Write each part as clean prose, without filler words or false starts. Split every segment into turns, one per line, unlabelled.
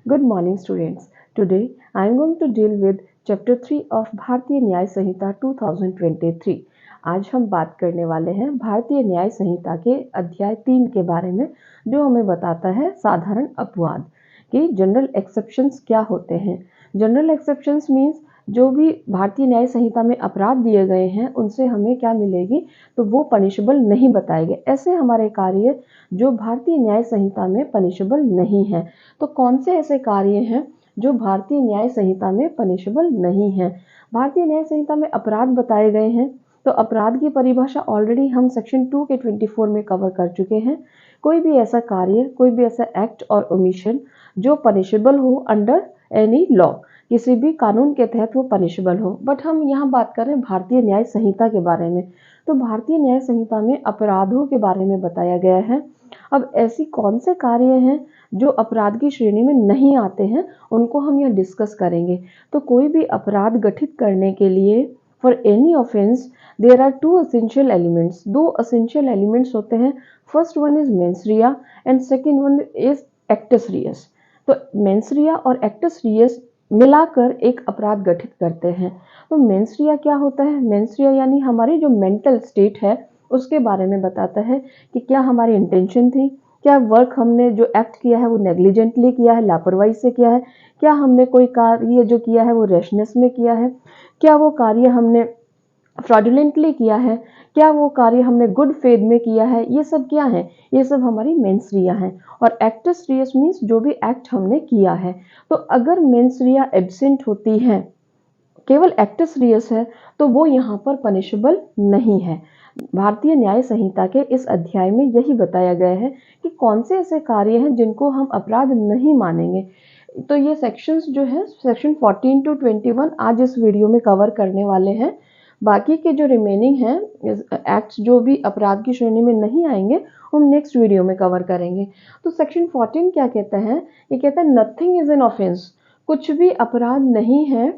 Good morning, students. Today, I am going to deal with Chapter 3 of भारतीय न्याय संहिता 2023. आज हम बात करने वाले हैं भारतीय न्याय संहिता के अध्याय 3 के बारे में, जो हमें बताता है साधारण अपवाद कि जनरल एक्सेप्शंस क्या होते हैं. जनरल एक्सेप्शंस मीन्स जो भी भारतीय न्याय संहिता में अपराध दिए गए हैं उनसे हमें क्या मिलेगी, तो वो पनिशेबल नहीं बताए गए. ऐसे हमारे कार्य जो भारतीय न्याय संहिता में पनिशेबल नहीं है. तो कौन से ऐसे कार्य हैं जो भारतीय न्याय संहिता में पनिशेबल नहीं है. भारतीय न्याय संहिता में अपराध बताए गए हैं. तो अपराध की परिभाषा ऑलरेडी हम सेक्शन 2 के 24 में कवर कर चुके हैं. कोई भी ऐसा कार्य, कोई भी ऐसा एक्ट और ओमिशन जो पनिशेबल हो अंडर एनी लॉ, किसी भी कानून के तहत वो पनिशेबल हो. बट हम यहाँ बात कर रहे हैं भारतीय न्याय संहिता के बारे में. तो भारतीय न्याय संहिता में अपराधों के बारे में बताया गया है. अब ऐसी कौन से कार्य हैं जो अपराध की श्रेणी में नहीं आते हैं, उनको हम यहाँ डिस्कस करेंगे. तो कोई भी अपराध गठित करने के लिए for any offence there are two essential elements. दो एसेंशियल एलिमेंट्स होते हैं. First one is mens rea and second one is actus reus. तो मेंस रिया और एक्टस रियस मिलाकर एक अपराध गठित करते हैं. तो मेंस रिया क्या होता है? मेंस रिया यानी हमारी जो मेंटल स्टेट है उसके बारे में बताता है कि क्या हमारी इंटेंशन थी, क्या वर्क हमने जो एक्ट किया है वो नेग्लिजेंटली किया है, लापरवाही से किया है, क्या हमने कोई कार्य जो किया है वो रैशनेस में किया है, क्या वो कार्य हमने फ्रॉडुलेंटली किया है, क्या वो कार्य हमने गुड फेथ में किया है. ये सब क्या है? ये सब हमारी मेंस रिया है. और एक्टस रियस मीन्स जो भी एक्ट हमने किया है. तो अगर मेंस रिया एब्सेंट होती है, केवल एक्टस रियस है, तो वो यहाँ पर पनिशेबल नहीं है. भारतीय न्याय संहिता के इस अध्याय में यही बताया गया है कि कौन से ऐसे कार्य हैं जिनको हम अपराध नहीं मानेंगे. तो ये सेक्शंस जो है सेक्शन 14 to 21 आज इस वीडियो में कवर करने वाले हैं. बाकी के जो रिमेनिंग हैं एक्ट्स जो भी अपराध की श्रेणी में नहीं आएंगे, हम नेक्स्ट वीडियो में कवर करेंगे. तो सेक्शन 14 क्या कहता है? ये कहता है नथिंग इज एन ऑफेंस. कुछ भी अपराध नहीं है.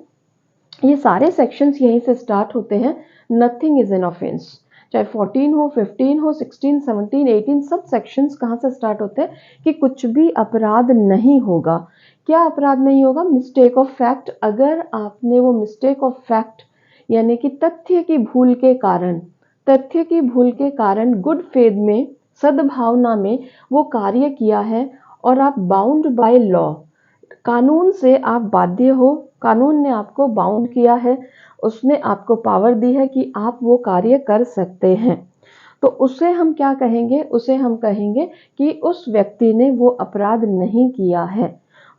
ये सारे सेक्शंस यहीं से स्टार्ट होते हैं. Nothing is an offence. चाहे 14 हो, 15 हो, 16, 17, 18, सब सेक्शंस कहाँ से स्टार्ट होते हैं कि कुछ भी अपराध नहीं होगा. क्या अपराध नहीं होगा? Mistake of fact. अगर आपने वो मिस्टेक ऑफ फैक्ट यानी कि तथ्य की भूल के कारण गुड फेथ में, सद्भावना में वो कार्य किया है और आप बाउंड बाय लॉ, कानून से आप बाध्य हो, कानून ने आपको बाउंड किया है, उसने आपको पावर दी है कि आप वो कार्य कर सकते हैं, तो उसे हम क्या कहेंगे? उसे हम कहेंगे कि उस व्यक्ति ने वो अपराध नहीं किया है.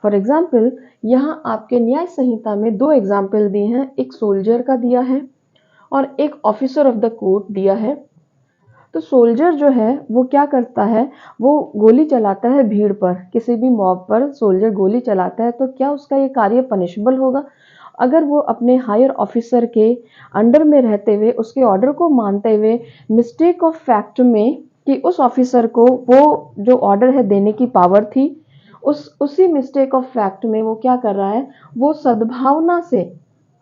फॉर एग्जाम्पल, यहाँ आपके न्याय संहिता में दो एग्जाम्पल दिए हैं. एक सोल्जर का दिया है और एक ऑफिसर ऑफ द कोर्ट दिया है. तो सोल्जर जो है वो क्या करता है? वो गोली चलाता है भीड़ पर, किसी भी मॉब पर सोल्जर गोली चलाता है. तो क्या उसका ये कार्य पनिशेबल होगा? अगर वो अपने हायर ऑफिसर के अंडर में रहते हुए, उसके ऑर्डर को मानते हुए, मिस्टेक ऑफ फैक्ट में कि उस ऑफिसर को वो जो ऑर्डर है देने की पावर थी, उसी मिस्टेक ऑफ फैक्ट में वो क्या कर रहा है? वो सद्भावना से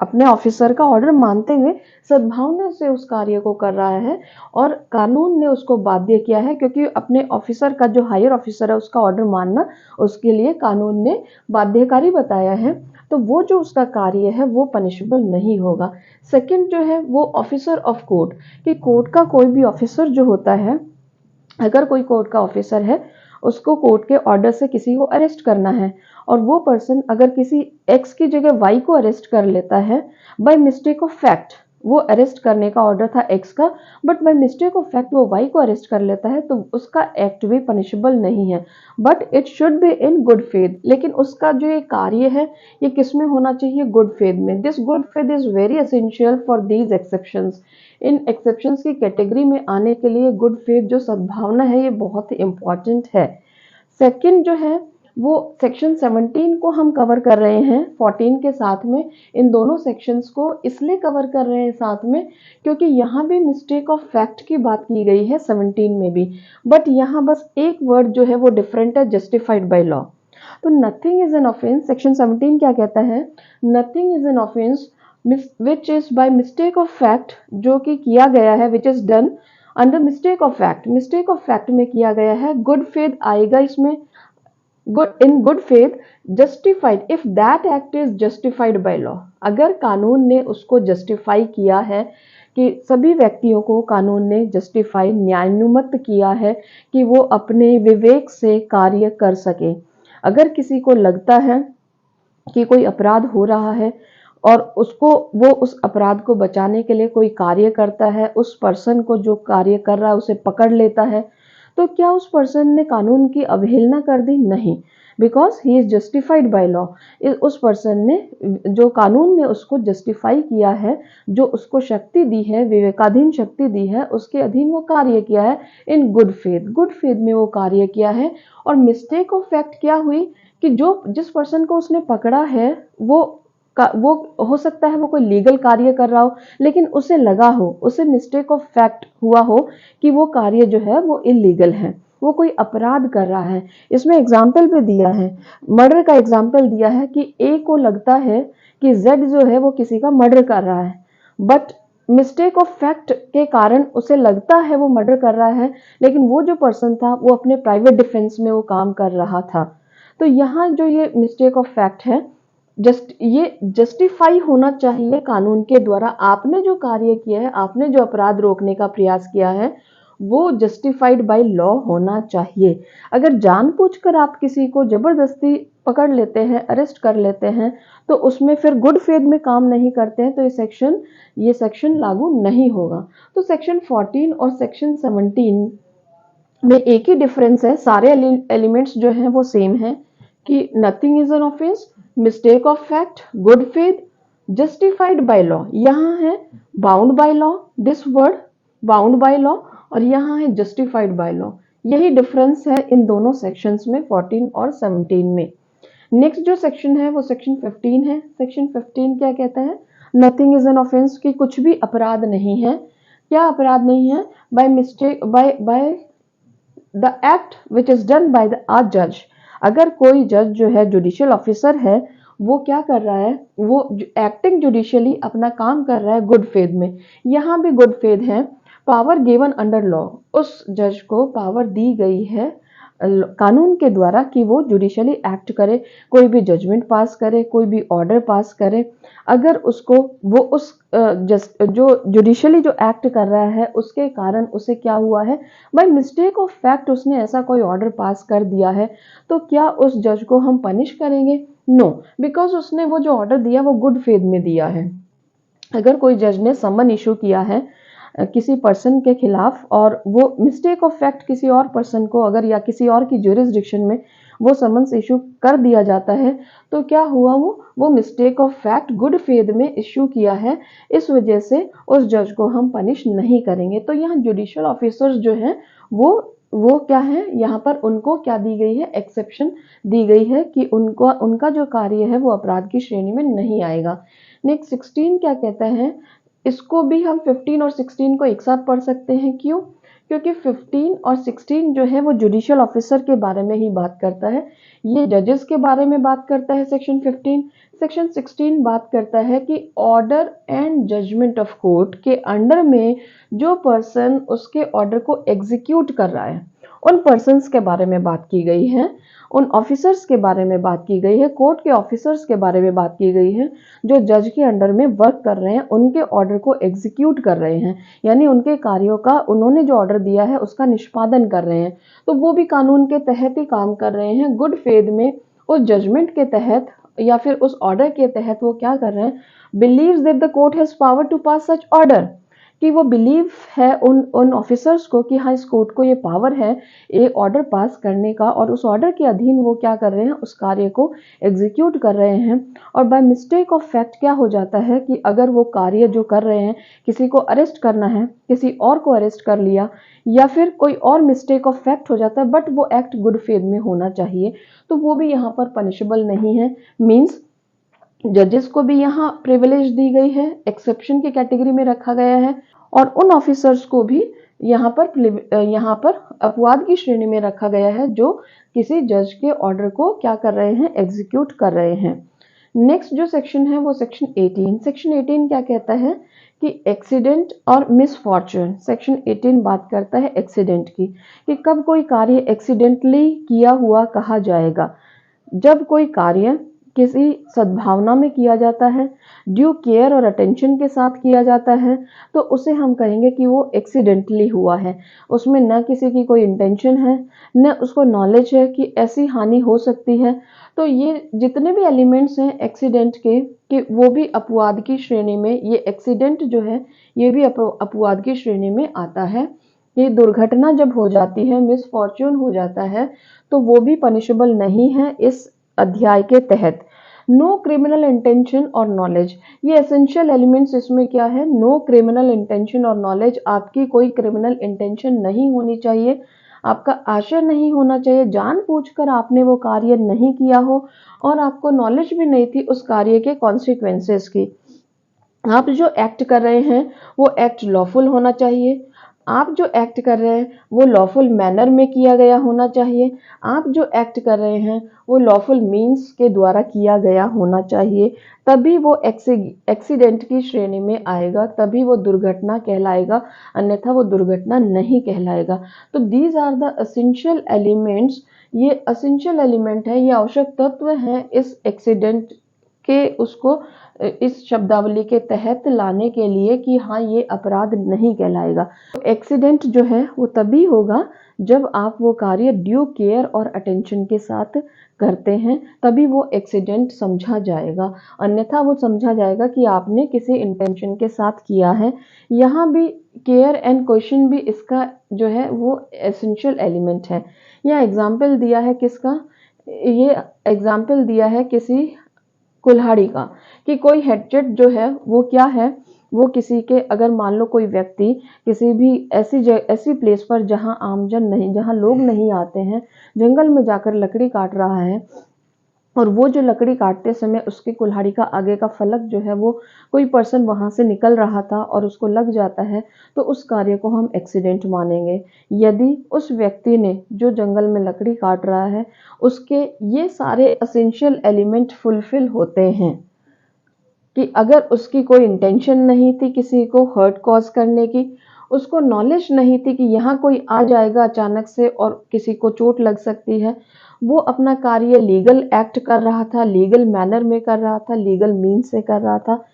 अपने ऑफिसर का ऑर्डर मानते हुए सद्भावना से उस कार्य को कर रहा है और कानून ने उसको बाध्य किया है, क्योंकि अपने ऑफिसर का जो हायर ऑफिसर है उसका ऑर्डर मानना उसके लिए कानून ने बाध्यकारी बताया है. तो वो जो उसका कार्य है वो पनिशेबल नहीं होगा. सेकंड जो है वो ऑफिसर ऑफ कोर्ट, कि कोर्ट का कोई भी ऑफिसर जो होता है, अगर कोई कोर्ट का ऑफिसर है, उसको कोर्ट के ऑर्डर से किसी को अरेस्ट करना है और वो पर्सन अगर किसी एक्स की जगह वाई को अरेस्ट कर लेता है बाय मिस्टेक ऑफ फैक्ट, वो अरेस्ट करने का ऑर्डर था एक्स का, but by mistake of fact वो वाई को अरेस्ट कर लेता है, तो उसका एक्ट भी पनिशेबल नहीं है. But it should be in good faith. लेकिन उसका जो ये कार्य है ये किस में होना चाहिए? गुड फेथ में. This good faith is very essential for these exceptions. In exceptions की कैटेगरी में आने के लिए गुड फेथ जो सद्भावना है ये बहुत ही इंपॉर्टेंट है. सेकंड जो है वो सेक्शन 17 को हम कवर कर रहे हैं 14 के साथ में. इन दोनों सेक्शंस को इसलिए कवर कर रहे हैं साथ में क्योंकि यहाँ भी मिस्टेक ऑफ फैक्ट की बात की गई है 17 में भी, बट यहाँ बस एक वर्ड जो है वो डिफरेंट है, जस्टिफाइड बाय लॉ. तो nothing is an offence, section 17 क्या कहता है? Nothing is an offence which is by mistake of fact, जो कि किया गया है, विच is done under mistake of fact. Mistake of fact में किया गया है. गुड फेथ आएगा इसमें, इन good faith justified if that act is justified by law. अगर कानून ने उसको जस्टिफाई किया है, कि सभी व्यक्तियों को कानून ने जस्टिफाई न्यायानुमत किया है कि वो अपने विवेक से कार्य कर सके। अगर किसी को लगता है कि कोई अपराध हो रहा है और उसको वो उस अपराध को बचाने के लिए कोई कार्य करता है, उस पर्सन को जो कार्य कर रहा है उसे पकड़ लेता है, तो क्या उस पर्सन ने कानून की अवहेलना कर दी? नहीं, because he is justified by law. उस पर्सन ने, जो कानून ने उसको जस्टिफाई किया है, जो उसको शक्ति दी है, विवेकाधीन शक्ति दी है, उसके अधीन वो कार्य किया है इन गुड फेथ। गुड फेथ में वो कार्य किया है। और मिस्टेक ऑफ फैक्ट क्या हुई कि जो जिस पर्सन को उसने पकड़ा है वो हो सकता है वो कोई लीगल कार्य कर रहा हो, लेकिन उसे लगा हो, उसे मिस्टेक ऑफ फैक्ट हुआ हो कि वो कार्य जो है वो इलीगल है, वो कोई अपराध कर रहा है। इसमें एग्जाम्पल भी दिया है, मर्डर का एग्जाम्पल दिया है कि ए को लगता है कि जेड जो है वो किसी का मर्डर कर रहा है, बट मिस्टेक ऑफ फैक्ट के कारण उसे लगता है वो मर्डर कर रहा है, लेकिन वो जो पर्सन था वो अपने प्राइवेट डिफेंस में वो काम कर रहा था। तो यहाँ जो ये मिस्टेक ऑफ फैक्ट है, ये जस्टिफाई होना चाहिए कानून के द्वारा। आपने जो कार्य किया है, आपने जो अपराध रोकने का प्रयास किया है, वो जस्टिफाइड बाय लॉ होना चाहिए। अगर जानबूझकर आप किसी को जबरदस्ती पकड़ लेते हैं, अरेस्ट कर लेते हैं, तो उसमें फिर गुड फेथ में काम नहीं करते हैं, तो ये सेक्शन लागू नहीं होगा। तो सेक्शन 14 और सेक्शन 17 में एक ही डिफरेंस है, सारे एलिमेंट्स जो हैं वो सेम हैं, कि nothing is an offence, mistake of fact, good faith, justified by law. यहाँ है bound by law, this word bound by law, और यहाँ है जस्टिफाइड बाय लॉ। यही डिफरेंस है इन दोनों सेक्शंस में, 14 और 17 में। नेक्स्ट जो सेक्शन है वो सेक्शन 15 है। सेक्शन 15 क्या कहता है? नथिंग इज एन ऑफेंस, कि कुछ भी अपराध नहीं है। क्या अपराध नहीं है? By mistake, by the act which is done by the जज। अगर कोई जज जो है, जुडिशियल ऑफिसर है, वो क्या कर रहा है, वो एक्टिंग जुडिशियली अपना काम कर रहा है गुड फेथ में। यहाँ भी गुड फेथ है। पावर गिवन अंडर लॉ, उस जज को पावर दी गई है कानून के द्वारा कि वो जुडिशियली एक्ट करे, कोई भी जजमेंट पास करे, कोई भी ऑर्डर पास करे। अगर उसको वो उस जो जुडिशियली जो एक्ट कर रहा है उसके कारण उसे क्या हुआ है, बाय मिस्टेक ऑफ फैक्ट उसने ऐसा कोई ऑर्डर पास कर दिया है, तो क्या उस जज को हम पनिश करेंगे? नो, बिकॉज उसने वो जो ऑर्डर दिया वो गुड फेथ में दिया है। अगर कोई जज ने समन इशू किया है किसी पर्सन के खिलाफ, और वो मिस्टेक ऑफ फैक्ट किसी और पर्सन को अगर, या किसी और की ज्यूरिसडिक्शन में वो समन्स इशू कर दिया जाता है, तो क्या हुआ, वो mistake of fact good faith में इशू किया है, इस वजह से उस जज को हम पनिश नहीं करेंगे। तो यहाँ जुडिशियल ऑफिसर्स जो हैं वो क्या है, यहाँ पर उनको क्या दी गई है, एक्सेप्शन दी गई है कि उनका जो कार्य है वो अपराध की श्रेणी में नहीं आएगा। नेक्स्ट 16 क्या कहता है, इसको भी हम 15 और 16 को एक साथ पढ़ सकते हैं। क्यों? क्योंकि 15 और 16 जो है वो जुडिशियल ऑफिसर के बारे में ही बात करता है, ये जजेस के बारे में बात करता है सेक्शन 15। सेक्शन 16 बात करता है कि order and judgment of court के अंडर में जो पर्सन उसके ऑर्डर को एग्जीक्यूट कर रहा है, उन पर्सन्स के बारे में बात की गई है, उन ऑफिसर्स के बारे में बात की गई है, कोर्ट के ऑफिसर्स के बारे में बात की गई है, जो जज के अंडर में वर्क कर रहे हैं, उनके ऑर्डर को एग्जीक्यूट कर रहे हैं, यानी उनके कार्यों का, उन्होंने जो ऑर्डर दिया है उसका निष्पादन कर रहे हैं, तो वो भी कानून के तहत ही काम कर रहे हैं, गुड फेथ में, उस जजमेंट के तहत या फिर उस ऑर्डर के तहत वो क्या कर रहे हैं, believes that the court has power to pass such order, कि वो बिलीव है उन ऑफिसर्स को कि हाँ, इस कोर्ट को ये पावर है ये ऑर्डर पास करने का, और उस ऑर्डर के अधीन वो क्या कर रहे हैं, उस कार्य को एग्जीक्यूट कर रहे हैं। और बाय मिस्टेक ऑफ फैक्ट क्या हो जाता है कि अगर वो कार्य जो कर रहे हैं, किसी को अरेस्ट करना है, किसी और को अरेस्ट कर लिया, या फिर कोई और मिस्टेक ऑफ फैक्ट हो जाता है, बट वो एक्ट गुड फेथ में होना चाहिए, तो वो भी यहाँ पर पनिशेबल नहीं है। मीन्स जजेस को भी यहाँ प्रिविलेज दी गई है, एक्सेप्शन की कैटेगरी में रखा गया है, और उन ऑफिसर्स को भी यहाँ पर अपवाद की श्रेणी में रखा गया है, जो किसी जज के ऑर्डर को क्या कर रहे हैं, एग्जीक्यूट कर रहे हैं। नेक्स्ट जो सेक्शन है वो सेक्शन 18। सेक्शन 18 क्या कहता है कि एक्सीडेंट और मिसफॉर्चून, सेक्शन 18 बात करता है एक्सीडेंट की, कि कब कोई कार्य एक्सीडेंटली किया हुआ कहा जाएगा। जब कोई कार्य किसी सद्भावना में किया जाता है, ड्यू केयर और अटेंशन के साथ किया जाता है, तो उसे हम कहेंगे कि वो एक्सीडेंटली हुआ है। उसमें न किसी की कोई इंटेंशन है, न उसको नॉलेज है कि ऐसी हानि हो सकती है। तो ये जितने भी एलिमेंट्स हैं एक्सीडेंट के, कि वो भी अपवाद की श्रेणी में, ये एक्सीडेंट जो है ये भी अपवाद की श्रेणी में आता है। ये दुर्घटना जब हो जाती है, मिसफॉर्च्यून हो जाता है, तो वो भी पनिशेबल नहीं है इस अध्याय के तहत। नो क्रिमिनल इंटेंशन और नॉलेज, ये एसेंशियल एलिमेंट्स इसमें क्या है, नो क्रिमिनल इंटेंशन और नॉलेज, आपकी कोई क्रिमिनल इंटेंशन नहीं होनी चाहिए, आपका आशय नहीं होना चाहिए, जानबूझकर आपने वो कार्य नहीं किया हो और आपको नॉलेज भी नहीं थी उस कार्य के कॉन्सिक्वेंसेस की। आप जो एक्ट कर रहे हैं वो एक्ट लॉफुल होना चाहिए, आप जो एक्ट कर रहे हैं वो लॉफुल मैनर में किया गया होना चाहिए, आप जो एक्ट कर रहे हैं वो लॉफुल मीन्स के द्वारा किया गया होना चाहिए, तभी वो एक्सीडेंट की श्रेणी में आएगा, तभी वो दुर्घटना कहलाएगा, अन्यथा वो दुर्घटना नहीं कहलाएगा। तो these are the essential elements, ये एसेंशियल एलिमेंट है, ये आवश्यक तत्व हैं इस एक्सीडेंट के उसको इस शब्दावली के तहत लाने के लिए कि हाँ ये अपराध नहीं कहलाएगा। तो एक्सीडेंट जो है वो तभी होगा जब आप वो कार्य ड्यू केयर और अटेंशन के साथ करते हैं, तभी वो एक्सीडेंट समझा जाएगा, अन्यथा वो समझा जाएगा कि आपने किसी इंटेंशन के साथ किया है। यहाँ भी केयर एंड क्वेश्चन भी इसका जो है वो एसेंशियल एलिमेंट है। यह एग्जाम्पल दिया है किसका, ये एग्जाम्पल दिया है किसी कुल्हाड़ी का, कि कोई हेडसेट जो है वो क्या है, वो किसी के, अगर मान लो कोई व्यक्ति किसी भी ऐसी प्लेस पर जहां आमजन नहीं, जहां लोग नहीं आते हैं, जंगल में जाकर लकड़ी काट रहा है, और वो जो लकड़ी काटते समय उसकी कुल्हाड़ी का आगे का फलक जो है वो कोई पर्सन वहां से निकल रहा था और उसको लग जाता है, तो उस कार्य को हम एक्सीडेंट मानेंगे। यदि उस व्यक्ति ने जो जंगल में लकड़ी काट रहा है उसके ये सारे एसेंशियल एलिमेंट फुलफिल होते हैं, कि अगर उसकी कोई इंटेंशन नहीं थी किसी को हर्ट कॉज करने की, उसको नॉलेज नहीं थी कि यहाँ कोई आ जाएगा अचानक से और किसी को चोट लग सकती है, वो अपना कार्य लीगल एक्ट कर रहा था, लीगल मैनर में कर रहा था, लीगल मीन्स से कर रहा था,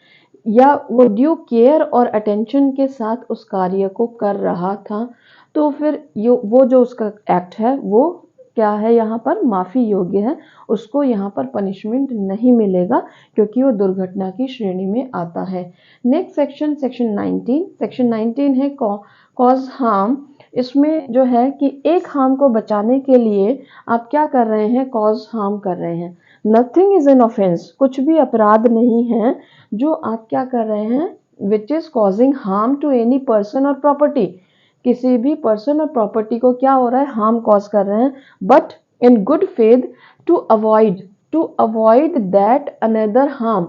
या वो ड्यू केयर और अटेंशन के साथ उस कार्य को कर रहा था, तो फिर वो जो उसका एक्ट है वो क्या है, यहाँ पर माफी योग्य है, उसको यहाँ पर पनिशमेंट नहीं मिलेगा क्योंकि वो दुर्घटना की श्रेणी में आता है। नेक्स्ट सेक्शन, सेक्शन 19, सेक्शन 19 है कॉज हार्म। इसमें जो है कि एक हार्म को बचाने के लिए आप क्या कर रहे हैं, कॉज हार्म कर रहे हैं। नथिंग इज एन ऑफेंस, कुछ भी अपराध नहीं है जो आप क्या कर रहे हैं, which is causing harm to any person और प्रॉपर्टी, किसी भी पर्सन और प्रॉपर्टी को क्या हो रहा है, हार्म कॉज कर रहे हैं, but in good faith to avoid that another harm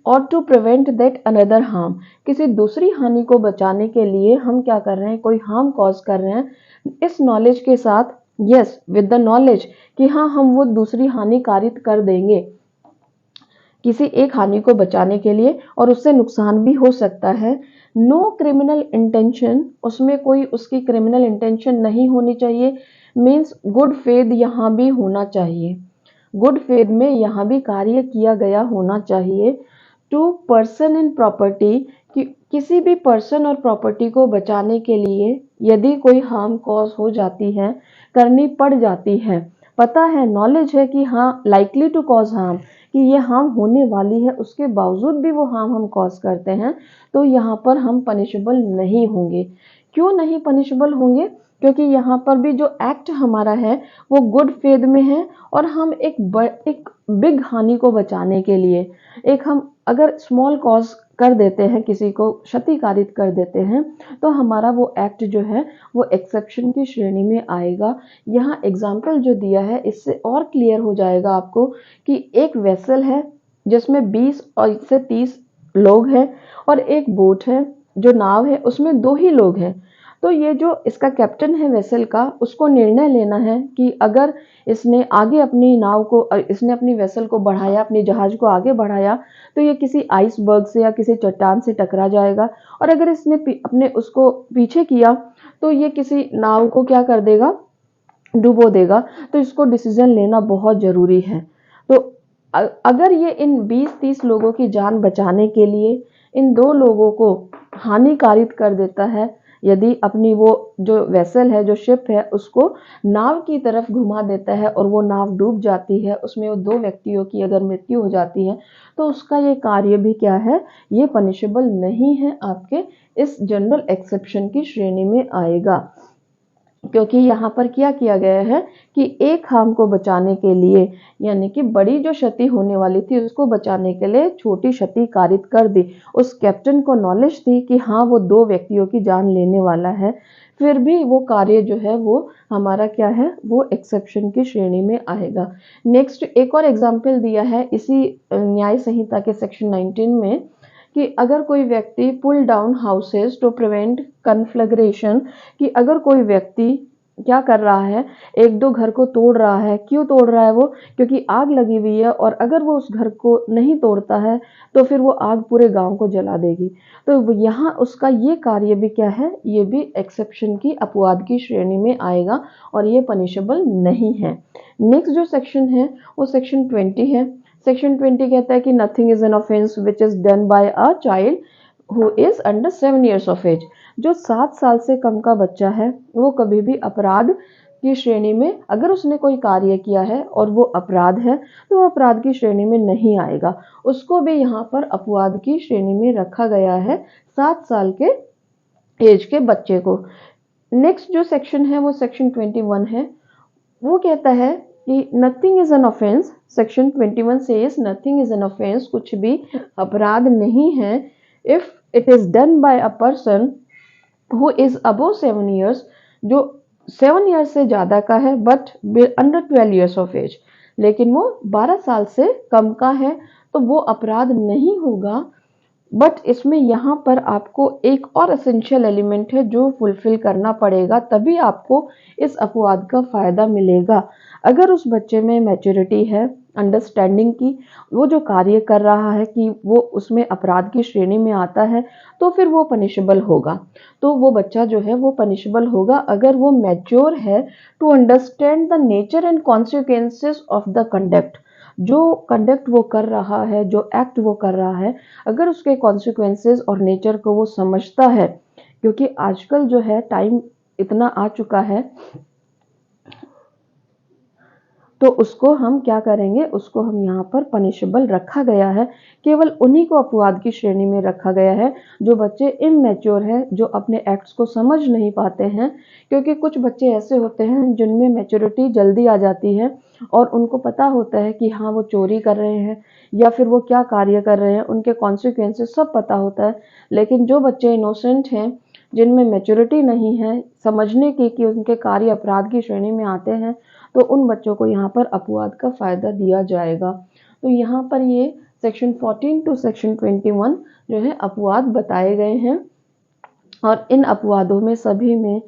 और to prevent that another harm, किसी दूसरी हानि को बचाने के लिए हम क्या कर रहे हैं, कोई हार्म कॉज कर रहे हैं इस नॉलेज के साथ, यस विद द नॉलेज कि हाँ हम वो दूसरी हानि कारित कर देंगे किसी एक हानि को बचाने के लिए, और उससे नुकसान भी हो सकता है। नो क्रिमिनल इंटेंशन, उसमें कोई उसकी क्रिमिनल इंटेंशन नहीं होनी चाहिए, मीन्स गुड फेथ यहाँ भी होना चाहिए, गुड फेथ में यहाँ भी कार्य किया गया होना चाहिए। टू पर्सन एंड प्रॉपर्टी, कि किसी भी पर्सन और प्रॉपर्टी को बचाने के लिए यदि कोई हार्म कॉज हो जाती है, करनी पड़ जाती है, पता है, नॉलेज है कि हाँ लाइकली टू कॉज हार्म, कि ये हार्म होने वाली है, उसके बावजूद भी वो हार्म हम कॉज करते हैं, तो यहाँ पर हम पनिशेबल नहीं होंगे। क्यों नहीं पनिशेबल होंगे, क्योंकि यहाँ पर भी जो एक्ट हमारा है वो गुड फेथ में है, और हम एक बिग हानि को बचाने के लिए, एक हम अगर स्मॉल कॉज कर देते हैं, किसी को क्षति कारित कर देते हैं, तो हमारा वो एक्ट जो है वो एक्सेप्शन की श्रेणी में आएगा। यहाँ एग्जाम्पल जो दिया है इससे और क्लियर हो जाएगा आपको कि एक वेसल है जिसमें 20 और से 30 लोग हैं, और एक बोट है जो नाव है उसमें 2 ही लोग हैं। तो ये जो इसका कैप्टन है वेसल का, उसको निर्णय लेना है कि अगर इसने आगे अपनी नाव को इसने अपनी वेसल को बढ़ाया, अपने जहाज को आगे बढ़ाया, तो ये किसी आइसबर्ग से या किसी चट्टान से टकरा जाएगा, और अगर इसने अपने उसको पीछे किया तो ये किसी नाव को क्या कर देगा, डुबो देगा। तो इसको डिसीजन लेना बहुत जरूरी है। तो अगर ये इन 20-30 लोगों की जान बचाने के लिए इन 2 लोगों को हानिकारित कर देता है, यदि अपनी वो जो वेसल है, जो शिप है, उसको नाव की तरफ घुमा देता है और वो नाव डूब जाती है, उसमें वो 2 व्यक्तियों की अगर मृत्यु हो जाती है, तो उसका ये कार्य भी क्या है, ये पनिशेबल नहीं है, आपके इस जनरल एक्सेप्शन की श्रेणी में आएगा। क्योंकि यहाँ पर क्या किया गया है कि एक हार्म को बचाने के लिए, यानी कि बड़ी जो क्षति होने वाली थी उसको बचाने के लिए छोटी क्षति कारित कर दी। उस कैप्टन को नॉलेज थी कि हाँ वो 2 व्यक्तियों की जान लेने वाला है, फिर भी वो कार्य जो है वो हमारा क्या है, वो एक्सेप्शन की श्रेणी में आएगा। नेक्स्ट एक और एग्जाम्पल दिया है इसी न्याय संहिता के सेक्शन 19 में, कि अगर कोई व्यक्ति pull down houses to prevent conflagration, कि अगर कोई व्यक्ति क्या कर रहा है, 1-2 घर को तोड़ रहा है। क्यों तोड़ रहा है वो, क्योंकि आग लगी हुई है, और अगर वो उस घर को नहीं तोड़ता है तो फिर वो आग पूरे गांव को जला देगी। तो यहाँ उसका ये कार्य भी क्या है, ये भी एक्सेप्शन की, अपवाद की श्रेणी में आएगा और ये पनिशेबल नहीं है। नेक्स्ट जो सेक्शन है वो सेक्शन 20 है। सेक्शन 20 कहता है कि nothing is an offence which is done by a child who is under 7 years of age. जो 7 साल से कम का बच्चा है वो कभी भी अपराध की श्रेणी में, अगर उसने कोई कार्य किया है और वो अपराध है, तो वो अपराध की श्रेणी में नहीं आएगा। उसको भी यहाँ पर अपवाद की श्रेणी में रखा गया है, 7 साल के एज के बच्चे को। नेक्स्ट जो सेक्शन है वो सेक्शन 21 है। वो कहता है कि nothing is an offence, section 21 says nothing is an offence, कुछ भी अपराध नहीं है, if it is done by a person who is above 7 years, जो 7 years से ज्यादा का है, but under 12 years of age, लेकिन वो 12 साल से कम का है, तो वो अपराध नहीं होगा। बट इसमें यहाँ पर आपको एक और एसेंशियल एलिमेंट है जो फुलफिल करना पड़ेगा, तभी आपको इस अपवाद का फायदा मिलेगा। अगर उस बच्चे में मैच्योरिटी है, अंडरस्टैंडिंग की, वो जो कार्य कर रहा है कि वो उसमें अपराध की श्रेणी में आता है, तो फिर वो पनिशेबल होगा। तो वो बच्चा जो है वो पनिशेबल होगा अगर वो मैच्योर है to understand the nature and consequences of the conduct. जो कंडक्ट वो कर रहा है, जो एक्ट वो कर रहा है, अगर उसके कॉन्सिक्वेंसेस और नेचर को वो समझता है, क्योंकि आजकल जो है टाइम इतना आ चुका है, तो उसको हम क्या करेंगे, उसको हम यहाँ पर पनिशेबल रखा गया है। केवल उन्हीं को अपवाद की श्रेणी में रखा गया है जो बच्चे इमैच्योर हैं, जो अपने एक्ट्स को समझ नहीं पाते हैं। क्योंकि कुछ बच्चे ऐसे होते हैं जिनमें मैच्योरिटी जल्दी आ जाती है और उनको पता होता है कि हाँ वो चोरी कर रहे हैं या फिर वो क्या कार्य कर रहे हैं, उनके कॉन्सिक्वेंसेस सब पता होता है। लेकिन जो बच्चे इनोसेंट हैं, जिनमें मैच्योरिटी नहीं है समझने की कि उनके कार्य अपराध की श्रेणी में आते हैं, तो उन बच्चों को यहाँ पर अपवाद का फायदा दिया जाएगा। तो यहाँ पर ये सेक्शन 14 टू सेक्शन 21 जो है अपवाद बताए गए हैं, और इन अपवादों में सभी में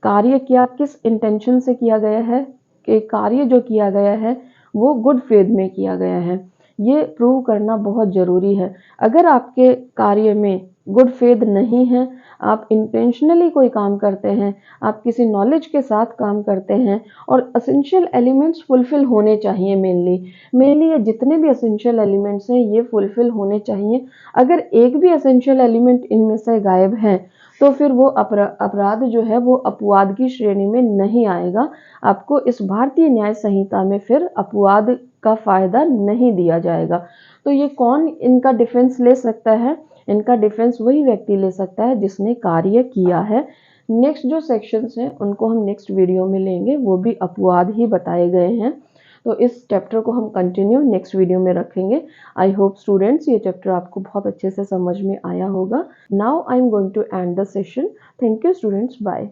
कार्य क्या किस इंटेंशन से किया गया है, कि कार्य जो किया गया है वो गुड फेथ में किया गया है, ये प्रूव करना बहुत जरूरी है। अगर आपके कार्य में गुड फेथ नहीं है, आप इंटेंशनली कोई काम करते हैं, आप किसी नॉलेज के साथ काम करते हैं, और एसेंशियल एलिमेंट्स फुलफिल होने चाहिए, मेनली ये जितने भी एसेंशियल एलिमेंट्स हैं ये फुलफिल होने चाहिए। अगर एक भी एसेंशियल एलिमेंट इनमें से गायब है, तो फिर वो अपराध जो है वो अपवाद की श्रेणी में नहीं आएगा। आपको इस भारतीय न्याय संहिता में फिर अपवाद का फायदा नहीं दिया जाएगा। तो ये कौन इनका डिफेंस ले सकता है, इनका डिफेंस वही व्यक्ति ले सकता है जिसने कार्य किया है। नेक्स्ट जो सेक्शंस हैं उनको हम नेक्स्ट वीडियो में लेंगे, वो भी अपवाद ही बताए गए हैं। तो इस चैप्टर को हम कंटिन्यू नेक्स्ट वीडियो में रखेंगे। आई होप स्टूडेंट्स ये चैप्टर आपको बहुत अच्छे से समझ में आया होगा। Now I am going to end the session. Thank you students, bye.